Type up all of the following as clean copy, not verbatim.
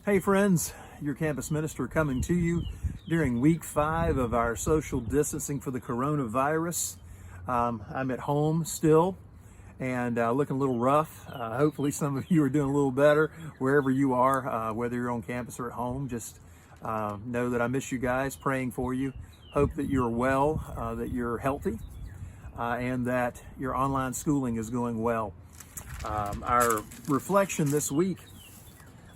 Hey friends, your campus minister coming to you during week 5 of our social distancing for the coronavirus. I'm at home still and looking a little rough. Hopefully some of you are doing a little better wherever you are, whether you're on campus or at home. Just know that I miss you guys, praying for you. Hope that you're well, that you're healthy, and that your online schooling is going well. Our reflection this week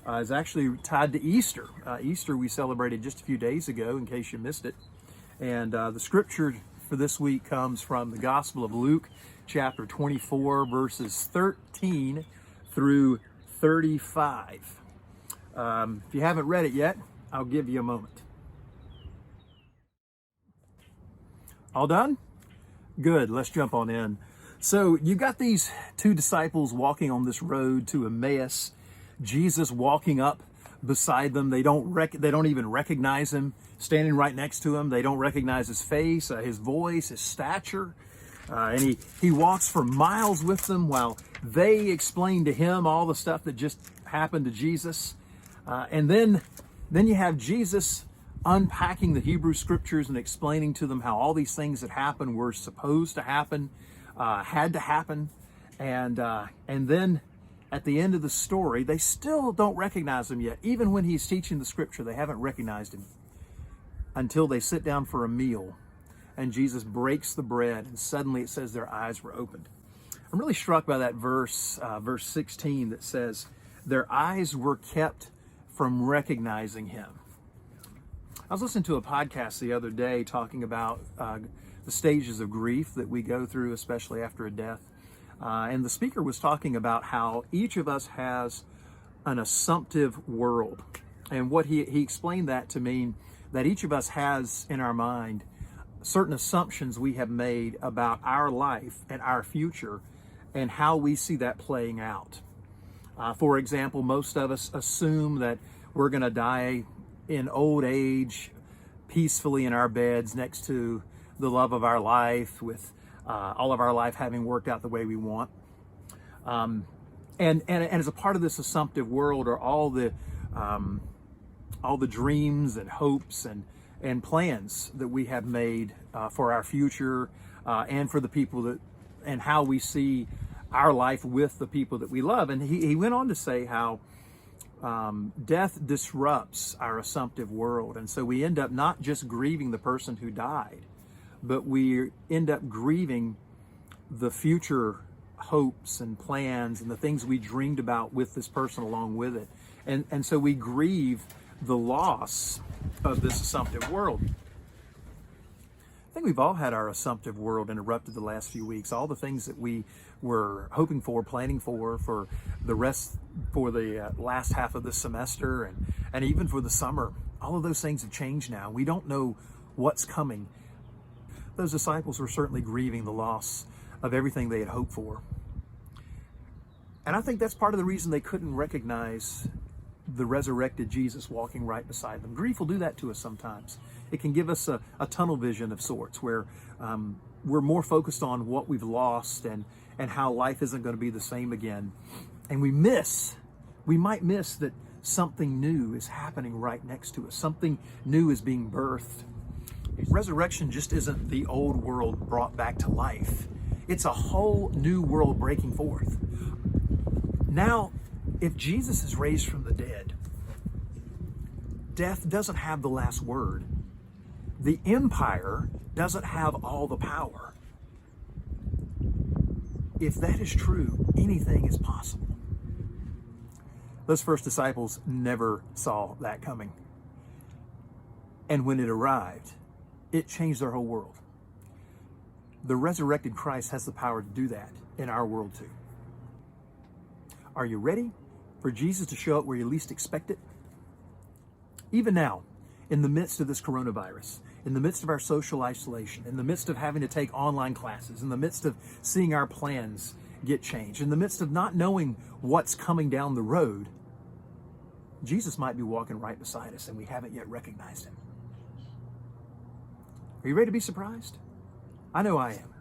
is actually tied to Easter. Easter we celebrated just a few days ago, in case you missed it. And the scripture for this week comes from the Gospel of Luke, chapter 24, verses 13 through 35. If you haven't read it yet, I'll give you a moment. All done? Good, let's jump on in. So you got these two disciples walking on this road to Emmaus. Jesus walking up beside them. They don't even recognize him, standing right next to him. They don't recognize his face, his voice, his stature. And he walks for miles with them while they explain to him all the stuff that just happened to Jesus. And then you have Jesus unpacking the Hebrew scriptures and explaining to them how all these things that happened were supposed to happen, had to happen. And then at the end of the story, they still don't recognize him yet. Even when he's teaching the scripture, they haven't recognized him until they sit down for a meal and Jesus breaks the bread and suddenly it says their eyes were opened. I'm really struck by that verse 16 that says their eyes were kept from recognizing him. I was listening to a podcast the other day talking about the stages of grief that we go through, especially after a death. And the speaker was talking about how each of us has an assumptive world. And what he explained that to mean that each of us has in our mind certain assumptions we have made about our life and our future and how we see that playing out. For example, most of us assume that we're going to die in old age, peacefully in our beds next to the love of our life, with all of our life having worked out the way we want. And as a part of this assumptive world are all the dreams and hopes and plans that we have made for our future and for the people and how we see our life with the people that we love. And he went on to say how death disrupts our assumptive world. And so we end up not just grieving the person who died, but we end up grieving the future hopes and plans and the things we dreamed about with this person along with it. And so we grieve the loss of this assumptive world. I think we've all had our assumptive world interrupted the last few weeks. All the things that we were hoping for, planning for the last half of the semester and even for the summer, all of those things have changed now. We don't know what's coming. Those disciples were certainly grieving the loss of everything they had hoped for. And I think that's part of the reason they couldn't recognize the resurrected Jesus walking right beside them. Grief will do that to us sometimes. It can give us a tunnel vision of sorts where we're more focused on what we've lost and how life isn't going to be the same again. And we might miss that something new is happening right next to us. Something new is being birthed. Resurrection just isn't the old world brought back to life. It's a whole new world breaking forth. Now, if Jesus is raised from the dead, death doesn't have the last word. The empire doesn't have all the power. If that is true, anything is possible. Those first disciples never saw that coming. And when it arrived, it changed their whole world. The resurrected Christ has the power to do that in our world too. Are you ready for Jesus to show up where you least expect it? Even now, in the midst of this coronavirus, in the midst of our social isolation, in the midst of having to take online classes, in the midst of seeing our plans get changed, in the midst of not knowing what's coming down the road, Jesus might be walking right beside us and we haven't yet recognized him. Are you ready to be surprised? I know I am.